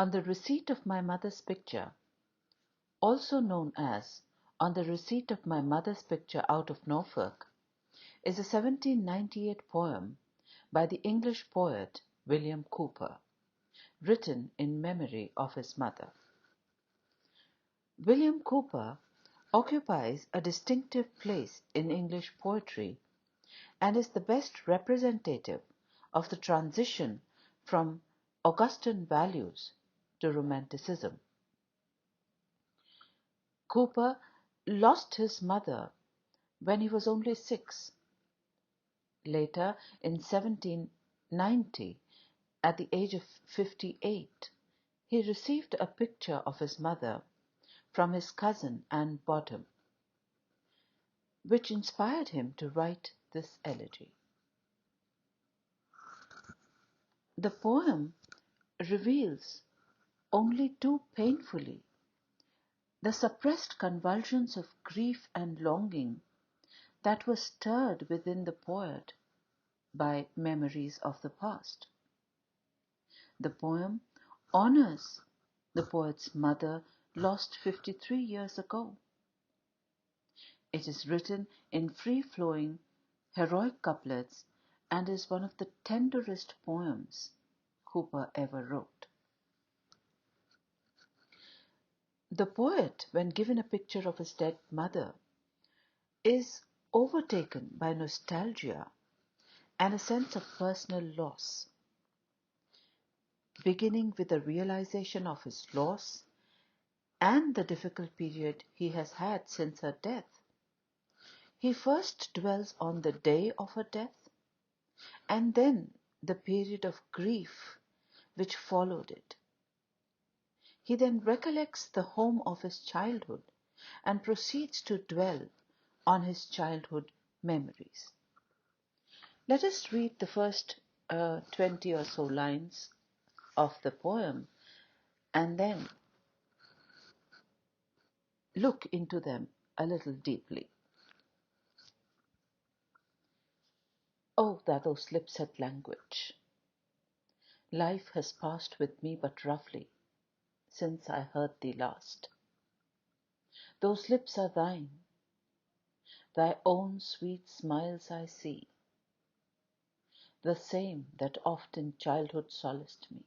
On the receipt of my mother's picture, also known as On the Receipt of My Mother's Picture Out of Norfolk, is a 1798 poem by the English poet William Cowper, written in memory of his mother. William Cowper occupies a distinctive place in English poetry and is the best representative of the transition from Augustan values to Romanticism. Cowper lost his mother when he was only 6. Later, in 1790, at the age of 58, he received a picture of his mother from his cousin Anne Botham, which inspired him to write this elegy. The poem reveals only too painfully the suppressed convulsions of grief and longing that were stirred within the poet by memories of the past. The poem honors the poet's mother lost 53 years ago. It is written in free-flowing, heroic couplets and is one of the tenderest poems Cowper ever wrote. The poet, when given a picture of his dead mother, is overtaken by nostalgia and a sense of personal loss. Beginning with the realization of his loss and the difficult period he has had since her death, he first dwells on the day of her death and then the period of grief which followed it. He then recollects the home of his childhood and proceeds to dwell on his childhood memories. Let us read the first 20 or so lines of the poem and then look into them a little deeply. Oh, that those lips had language! Life has passed with me but roughly since I heard thee last. Those lips are thine, thy own sweet smiles I see, the same that oft in childhood solaced me.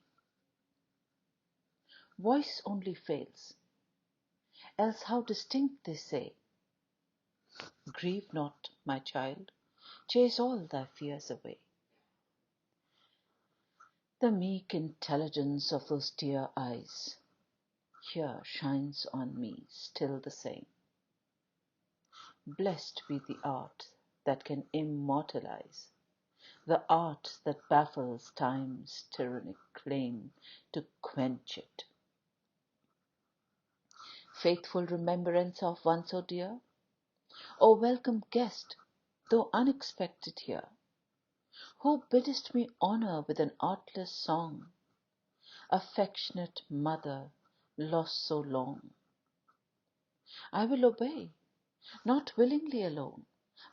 Voice only fails, else how distinct they say, grieve not, my child, chase all thy fears away. The meek intelligence of those dear eyes here shines on me still the same. Blessed be the art that can immortalize, the art that baffles time's tyrannic claim to quench it. Faithful remembrance of one so dear, O welcome guest, though unexpected here, who biddest me honor with an artless song, affectionate mother lost so long. I will obey, not willingly alone,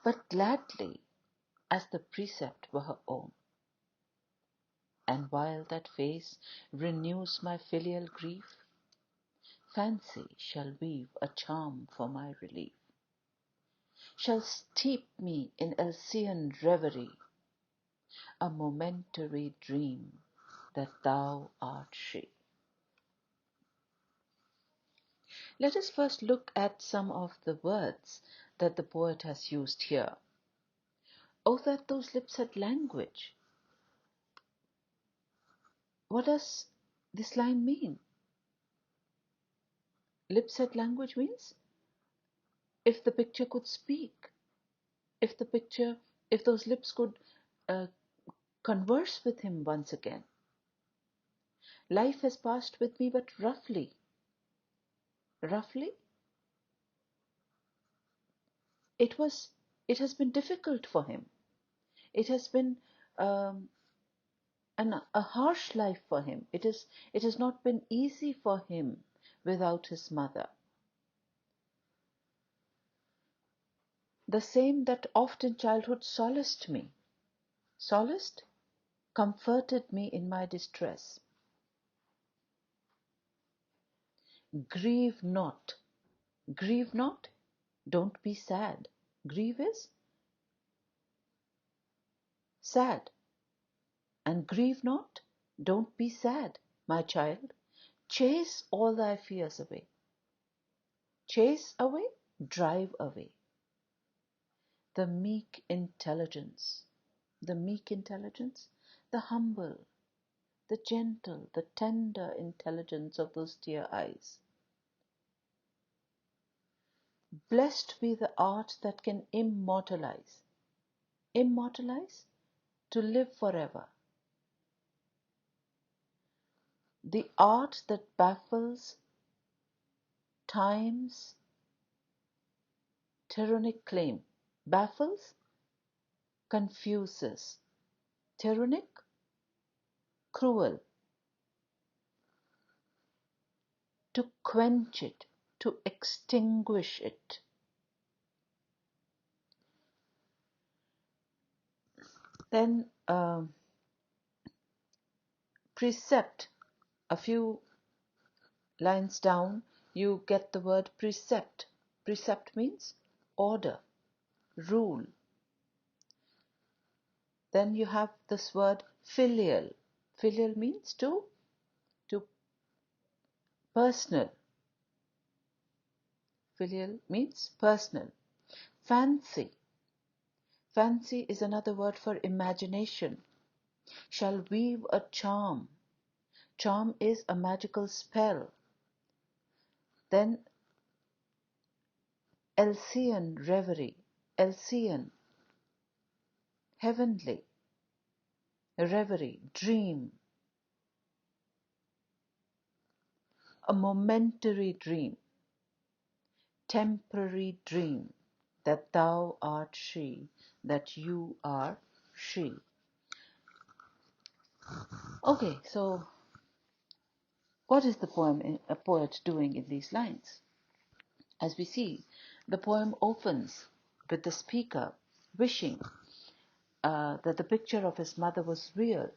but gladly, as the precept were her own. And while that face renews my filial grief, fancy shall weave a charm for my relief, shall steep me in Elysian reverie, a momentary dream that thou art she. Let us first look at some of the words that the poet has used here. Oh, that those lips had language! What does this line mean? Lips had language means if the picture could speak, if those lips could uh, converse with him once again. Life has passed with me but roughly. Roughly? It has been difficult for him. It has been um, a harsh life for him. It has not been easy for him without his mother. The same that oft in childhood solaced me. Solaced? Comforted me in my distress. Grieve not. Grieve not. Don't be sad. Grieve is sad. And grieve not. Don't be sad, my child. Chase all thy fears away. Chase away, drive away. The meek intelligence. The meek intelligence, the humble, the gentle, the tender intelligence of those dear eyes. Blessed be the art that can immortalize. Immortalize? To live forever. The art that baffles time's tyrannic claim. Baffles? Confuses. Tyrannic? Cruel. To quench it, to extinguish it. Then precept, a few lines down, you get the word precept. Precept means order, rule. Then you have this word filial. Filial means to personal. Filial means personal. Fancy. Fancy is another word for imagination. Shall weave a charm. Charm is a magical spell. Then Elcean reverie. Elcean, heavenly. Reverie, dream. A momentary dream. Temporary dream. That thou art she, that you are she. Okay, so what is the poet doing in these lines? As we see, the poem opens with the speaker wishing that the picture of his mother was real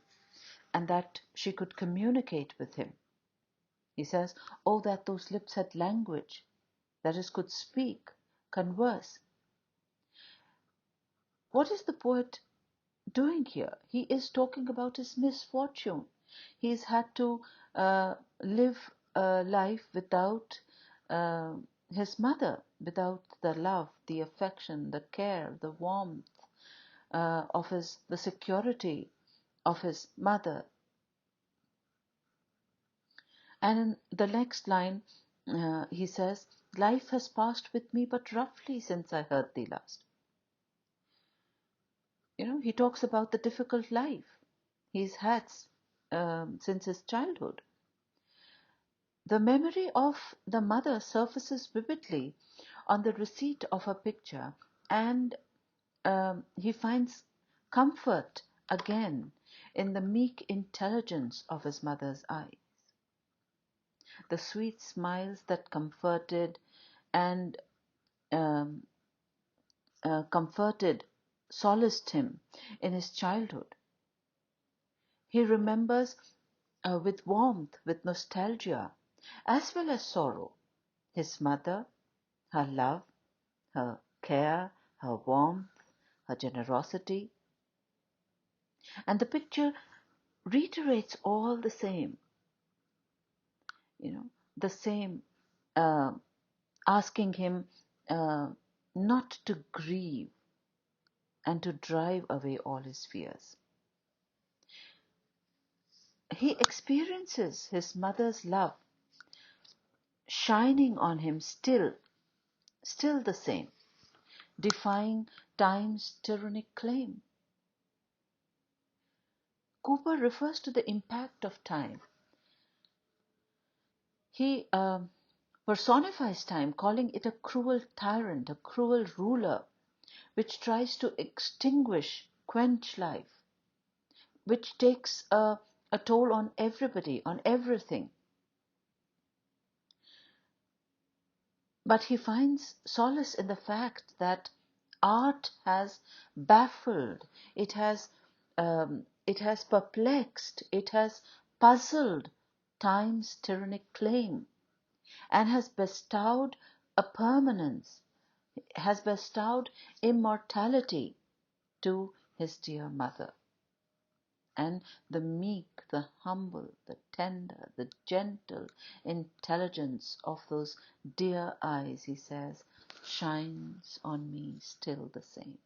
and that she could communicate with him. He says, "Oh, that those lips had language, that is, could speak, converse." What is the poet doing here? He is talking about his misfortune. He's had to live a life without uh, his mother, without the love, the affection, the care, the warmth the security of his mother. And in the next line, he says, "Life has passed with me but roughly since I heard thee last." He talks about the difficult life he's had since his childhood. The memory of the mother surfaces vividly on the receipt of her picture, and he finds comfort again in the meek intelligence of his mother's eyes. The sweet smiles that comforted and um, solaced him in his childhood. He remembers with warmth, with nostalgia, as well as sorrow, his mother, her love, her care, her warmth, her generosity. And the picture reiterates all the same, the same, uh, asking him not to grieve and to drive away all his fears. He experiences his mother's love shining on him still the same, defying time's tyrannic claim. Cowper refers to the impact of time. He personifies time, calling it a cruel tyrant, a cruel ruler, which tries to extinguish, quench life, which takes a toll on everybody, on everything. But he finds solace in the fact that art has baffled, it has perplexed, it has puzzled time's tyrannic claim. and has bestowed a permanence, has bestowed immortality to his dear mother. And the meek, the humble, the tender, the gentle intelligence of those dear eyes, he says, shines on me still the same.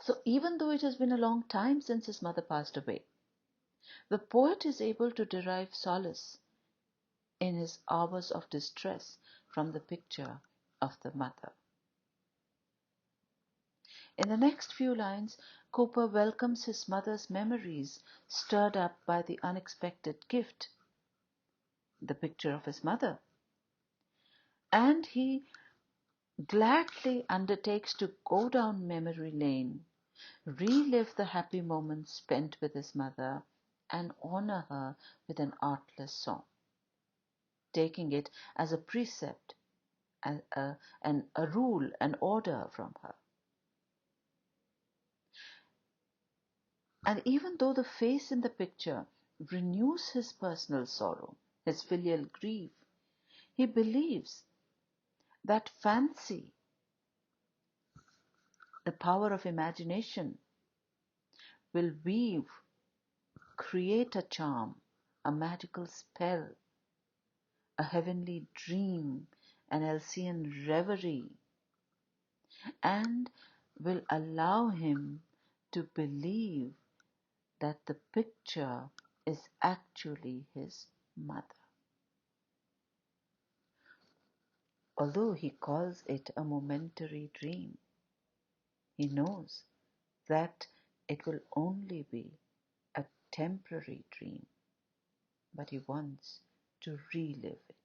So even though it has been a long time since his mother passed away, the poet is able to derive solace in his hours of distress from the picture of the mother. In the next few lines, Cowper welcomes his mother's memories stirred up by the unexpected gift, the picture of his mother. And he gladly undertakes to go down memory lane, relive the happy moments spent with his mother, and honor her with an artless song, taking it as a precept, and a rule, an order from her. And even though the face in the picture renews his personal sorrow, his filial grief, he believes that fancy, the power of imagination, will weave, create a charm, a magical spell, a heavenly dream, an Elysian reverie, and will allow him to believe that the picture is actually his mother. Although he calls it a momentary dream, he knows that it will only be a temporary dream, but he wants to relive it.